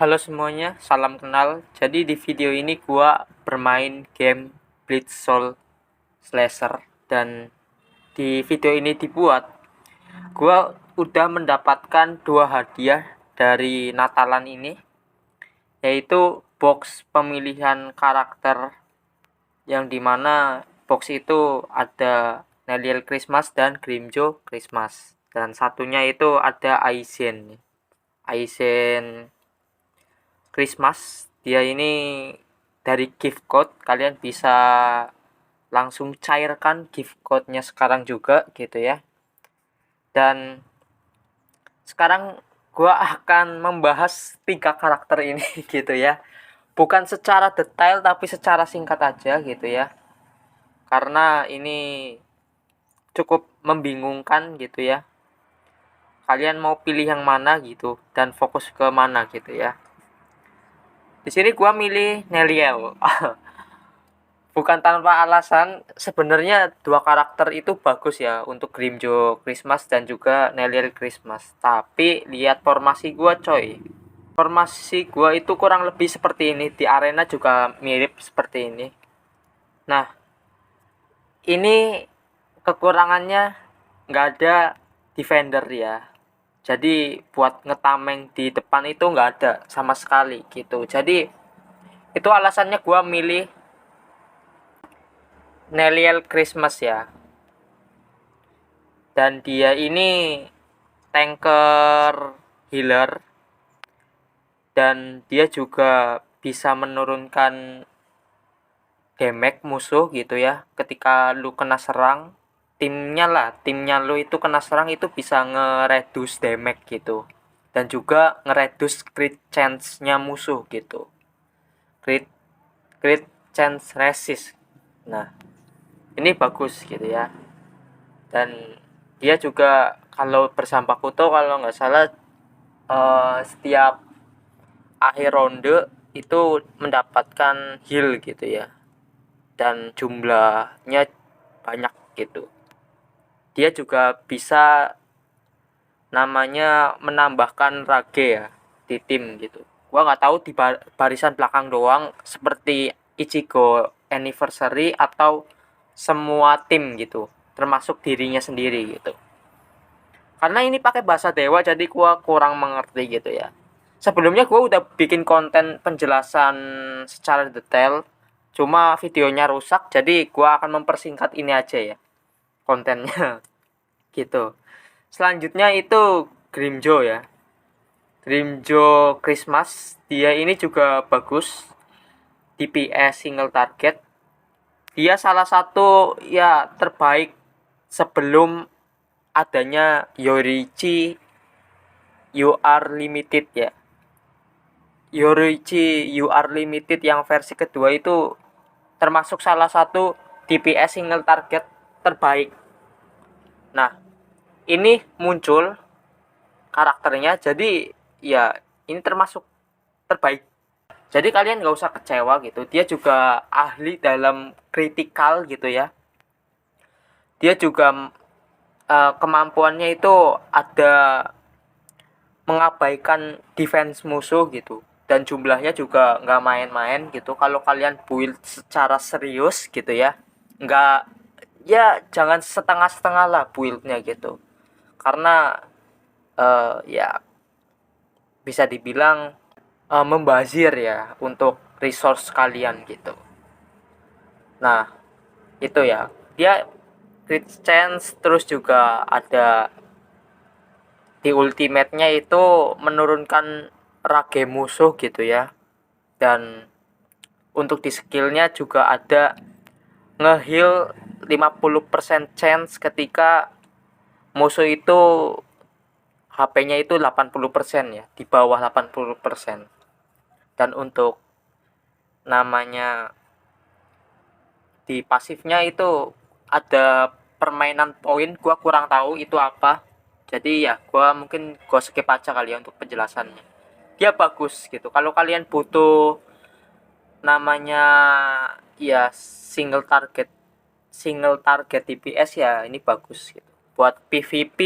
Halo semuanya, salam kenal. Jadi di video ini gua bermain game Blitz Soul Slasher, dan di video ini dibuat gua udah mendapatkan dua hadiah dari Natalan ini, yaitu box pemilihan karakter yang dimana box itu ada Neliel Christmas dan Grimjo Christmas, dan satunya itu ada Aizen Christmas. Dia ini dari gift code, kalian bisa langsung cairkan gift code-nya sekarang juga gitu ya. Dan sekarang gua akan membahas tiga karakter ini gitu ya. Bukan secara detail tapi secara singkat aja gitu ya. Karena ini cukup membingungkan gitu ya. Kalian mau pilih yang mana gitu dan fokus ke mana gitu ya. Di sini gua milih Neliel. Bukan tanpa alasan, sebenarnya dua karakter itu bagus ya untuk Grimjo Christmas dan juga Neliel Christmas. Tapi lihat formasi gua coy. Formasi gua itu kurang lebih seperti ini, di arena juga mirip seperti ini. Nah, ini kekurangannya nggak ada defender ya. Jadi buat ngetameng di depan itu nggak ada sama sekali gitu. Jadi itu alasannya gua milih Neliel Christmas ya. Dan dia ini tanker healer, dan dia juga bisa menurunkan damage musuh gitu ya. Ketika lu kena serang, timnya lu itu kena serang, itu bisa nge-reduce damage gitu, dan juga nge-reduce crit chance nya musuh gitu. crit crit chance resist. Nah, ini bagus gitu ya. Dan dia juga kalau bersama Kuto, kalau nggak salah setiap akhir ronde itu mendapatkan heal gitu ya, dan jumlahnya banyak gitu. Dia juga bisa namanya menambahkan rage ya di tim gitu. Gua nggak tahu di barisan belakang doang seperti Ichigo Anniversary atau semua tim gitu, termasuk dirinya sendiri gitu. Karena ini pakai bahasa dewa, jadi gua kurang mengerti gitu ya. Sebelumnya gua udah bikin konten penjelasan secara detail, cuma videonya rusak, jadi gua akan mempersingkat ini aja ya kontennya gitu. Selanjutnya itu Grimjo ya. Grimjo Christmas, dia ini juga bagus, DPS single target. Dia salah satu ya terbaik sebelum adanya Yorichi UR Limited ya. Yorichi UR Limited yang versi kedua itu termasuk salah satu DPS single target terbaik. Nah, ini muncul karakternya, jadi ya ini termasuk terbaik. Jadi kalian nggak usah kecewa gitu. Dia juga ahli dalam kritikal gitu ya. Dia juga kemampuannya itu ada mengabaikan defense musuh gitu, dan jumlahnya juga nggak main-main gitu. Kalau kalian build secara serius gitu ya, nggak, ya jangan setengah-setengah lah buildnya gitu, karena ya bisa dibilang membazir ya untuk resource kalian gitu. Nah, itu ya, dia crit chance, terus juga ada di ultimate-nya itu menurunkan rage musuh gitu ya. Dan untuk di skillnya juga ada nge-heal 50% chance ketika musuh itu HP-nya itu 80% ya, di bawah 80%. Dan untuk namanya di pasifnya itu ada permainan poin, gua kurang tahu itu apa. Jadi ya gua skip aja kali ya untuk penjelasannya. Dia bagus gitu. Kalau kalian butuh namanya ya single target DPS, ya ini bagus gitu. Buat PVP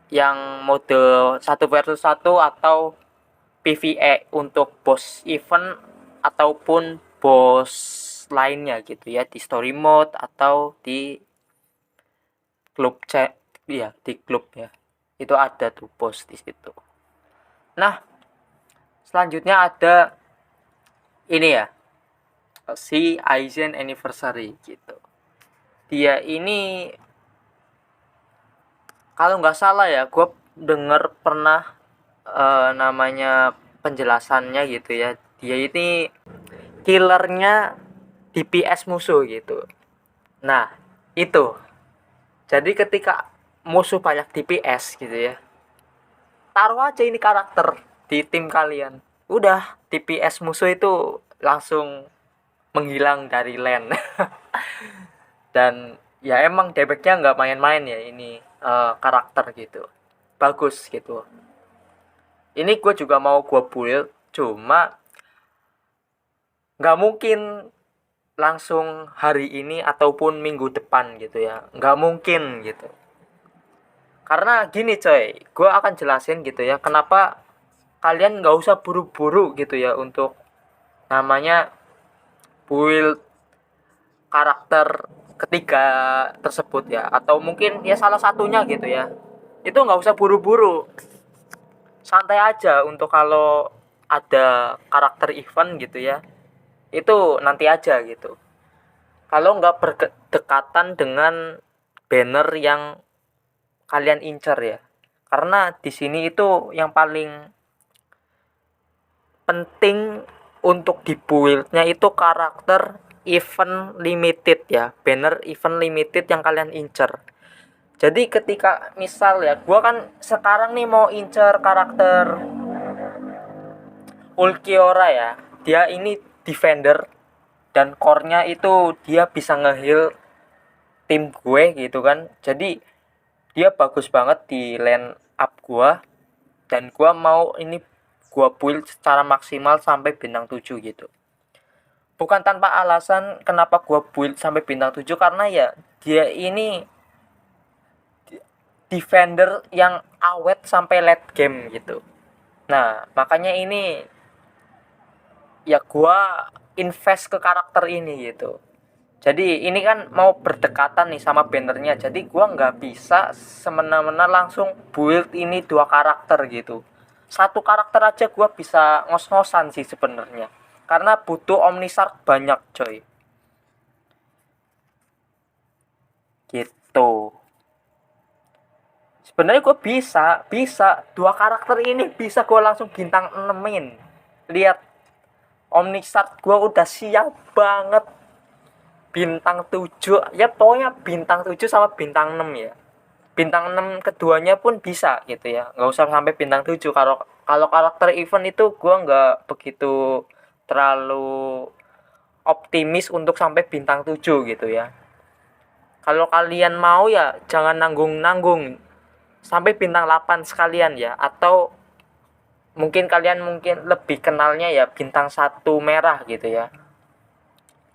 yang mode 1 versus 1 atau PvE untuk boss event ataupun boss lainnya gitu ya, di story mode atau di klub chat ya, di klub ya. Itu ada tuh boss di situ. Nah, selanjutnya ada ini ya, si Aizen Anniversary gitu. Dia ini kalau nggak salah ya, gue denger pernah namanya penjelasannya gitu ya. Dia ini killernya DPS musuh gitu. Nah, itu. Jadi ketika musuh banyak DPS gitu ya, taruh aja ini karakter di tim kalian. Udah, DPS musuh itu langsung menghilang dari lane. Dan ya emang damage-nya nggak main-main ya ini karakter gitu. Bagus gitu. Ini gue juga mau gue build, cuma nggak mungkin langsung hari ini ataupun minggu depan gitu ya, nggak mungkin gitu. Karena gini coy, gue akan jelasin gitu ya, kenapa kalian nggak usah buru-buru gitu ya untuk namanya build karakter ketiga tersebut ya, atau mungkin ya salah satunya gitu ya. Itu nggak usah buru-buru, santai aja untuk kalau ada karakter event gitu ya, itu nanti aja gitu. Kalau nggak berdekatan dengan banner yang kalian incer ya, karena di sini itu yang paling penting untuk dibuildnya itu karakter event limited ya, banner event limited yang kalian incer. Jadi ketika misal ya, gua kan sekarang nih mau incer karakter Ulquiorra ya, dia ini defender dan core-nya itu dia bisa nge-heal tim gue gitu kan. Jadi dia bagus banget di line up gua, dan gua mau ini gua build secara maksimal sampai bintang 7 gitu. Bukan tanpa alasan kenapa gua build sampai bintang 7, karena ya dia ini defender yang awet sampai late game gitu. Nah, makanya ini ya gua invest ke karakter ini gitu. Jadi ini kan mau berdekatan nih sama bannernya, jadi gua nggak bisa semena-mena langsung build ini dua karakter gitu. Satu karakter aja gua bisa ngos-ngosan sih sebenarnya, karena butuh Omnishark banyak coy gitu. Sebenarnya gue bisa dua karakter ini bisa gue langsung bintang 6-in. Lihat, Omnishark gue udah siap banget bintang 7 ya, pokoknya bintang 7 sama bintang 6 ya. Bintang 6 keduanya pun bisa gitu ya, nggak usah sampai bintang 7. Kalau karakter event itu gue nggak begitu terlalu optimis untuk sampai bintang 7 gitu ya. Kalau kalian mau ya jangan nanggung-nanggung sampai bintang 8 sekalian ya, atau mungkin kalian lebih kenalnya ya bintang 1 merah gitu ya.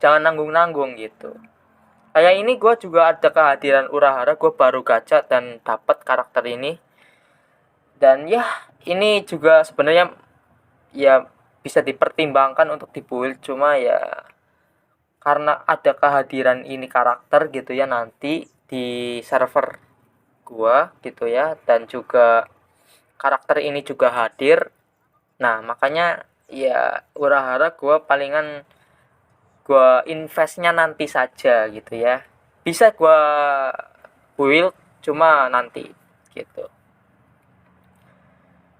Jangan nanggung-nanggung gitu. Kayak ini gue juga ada kehadiran Urahara, gue baru gacha dan dapat karakter ini. Dan ya ini juga sebenarnya ya bisa dipertimbangkan untuk dibuild, cuma ya karena ada kehadiran ini karakter gitu ya nanti di server gua gitu ya, dan juga karakter ini juga hadir. Nah, makanya ya Urahara gua palingan gua investnya nanti saja gitu ya. Bisa gua build cuma nanti gitu.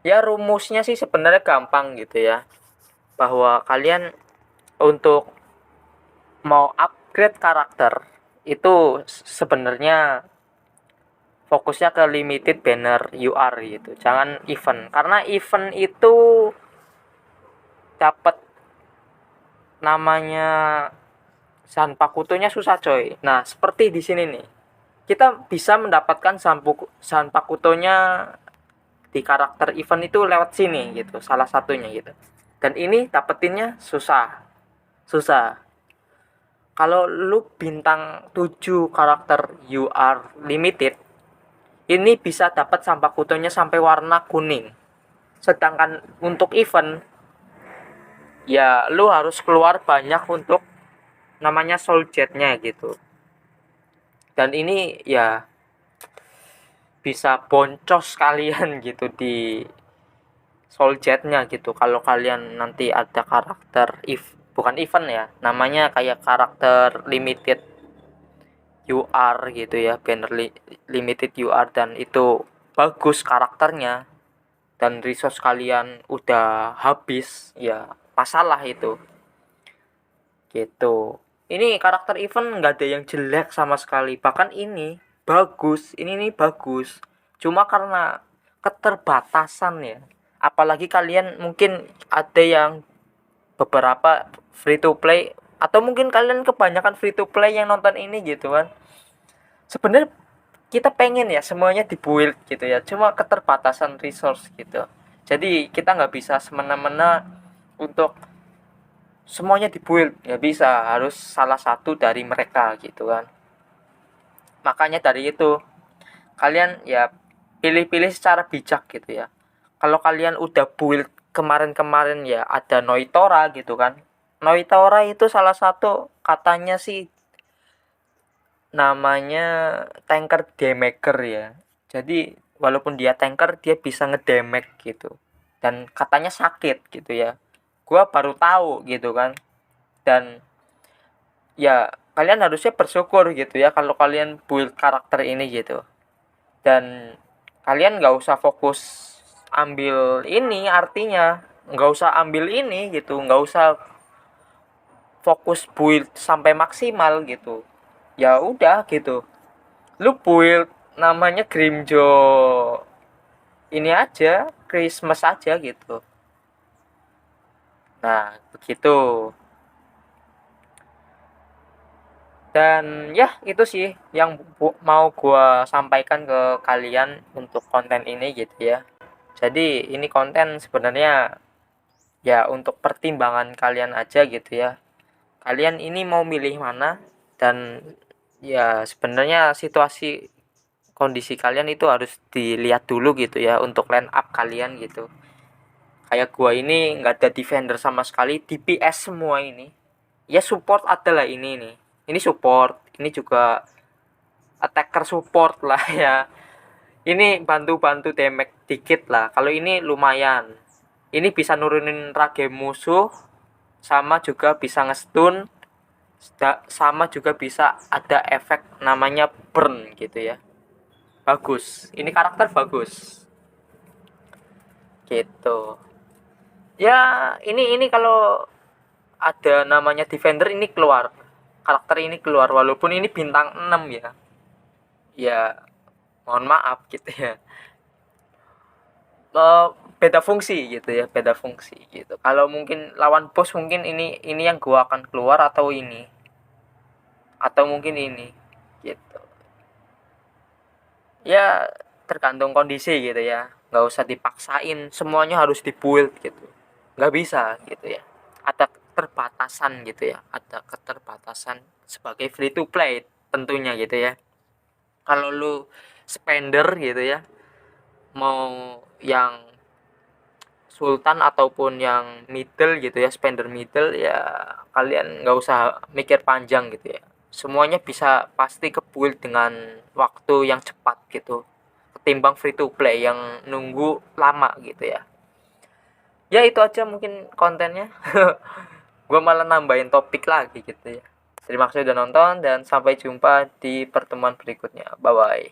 Ya rumusnya sih sebenarnya gampang gitu ya. Bahwa kalian untuk mau upgrade karakter itu sebenarnya fokusnya ke limited banner UR gitu, jangan event, karena event itu dapat namanya Sanpakutonya susah coy. Nah, seperti di sini nih, kita bisa mendapatkan Sanpakutonya di karakter event itu lewat sini gitu, salah satunya gitu. Dan ini dapetinnya susah. Kalau lu bintang 7 karakter UR limited, ini bisa dapat Sanpakutonya sampai warna kuning. Sedangkan untuk event ya lu harus keluar banyak untuk namanya soul jetnya gitu. Dan ini ya bisa boncos kalian gitu di soul jetnya gitu kalau kalian nanti ada karakter bukan event ya, namanya kayak karakter limited UR gitu ya, banner limited UR, dan itu bagus karakternya dan resource kalian udah habis, ya masalah itu gitu. Ini karakter event nggak ada yang jelek sama sekali, bahkan ini bagus, ini nih bagus, cuma karena keterbatasan ya. Apalagi kalian mungkin ada yang beberapa free to play, atau mungkin kalian kebanyakan free to play yang nonton ini gitu kan. Sebenarnya kita pengen ya semuanya dibuild gitu ya, cuma keterbatasan resource gitu. Jadi kita nggak bisa semena-mena untuk semuanya dibuild, nggak bisa, harus salah satu dari mereka gitu kan. Makanya dari itu kalian ya pilih-pilih secara bijak gitu ya. Kalau kalian udah build kemarin-kemarin ya ada Noitora gitu kan. Noitora itu salah satu katanya sih namanya tanker damager ya. Jadi walaupun dia tanker dia bisa ngedamage gitu. Dan katanya sakit gitu ya. Gua baru tahu gitu kan. Dan ya kalian harusnya bersyukur gitu ya kalau kalian build karakter ini gitu. Dan kalian nggak usah fokus ambil ini, artinya nggak usah ambil ini gitu, nggak usah fokus build sampai maksimal gitu. Ya udah gitu, lu build namanya Grimjo ini aja, Christmas aja gitu. Nah begitu. Dan ya itu sih yang mau gua sampaikan ke kalian untuk konten ini gitu ya. Jadi ini konten sebenarnya ya untuk pertimbangan kalian aja gitu ya. Kalian ini mau milih mana, dan ya sebenarnya situasi kondisi kalian itu harus dilihat dulu gitu ya untuk line up kalian gitu. Kayak gua ini nggak ada defender sama sekali, DPS semua ini. Ya support adalah ini nih. Ini support, ini juga attacker support lah ya. Ini bantu-bantu damage dikit lah. Kalau ini lumayan. Ini bisa nurunin rage musuh, sama juga bisa ngestun, sama juga bisa ada efek namanya burn gitu ya. Bagus. Ini karakter bagus. Gitu. Ya, ini kalau ada namanya defender ini keluar. Karakter ini keluar walaupun ini bintang 6 ya. Ya, mohon maaf gitu ya. Beda fungsi gitu ya, beda fungsi gitu. Kalau mungkin lawan bos mungkin ini yang gua akan keluar, atau ini, atau mungkin ini gitu. Ya tergantung kondisi gitu ya, nggak usah dipaksain semuanya harus dibuild gitu, nggak bisa gitu ya. Ada keterbatasan gitu ya, ada keterbatasan sebagai free to play tentunya gitu ya. Kalau lu spender gitu ya, mau yang sultan ataupun yang middle gitu ya, spender middle ya, kalian nggak usah mikir panjang gitu ya, semuanya bisa pasti kebuild dengan waktu yang cepat gitu, ketimbang free to play yang nunggu lama gitu ya. Ya itu aja mungkin kontennya. Gue malah nambahin topik lagi gitu ya. Terima kasih udah nonton dan sampai jumpa di pertemuan berikutnya. Bye bye.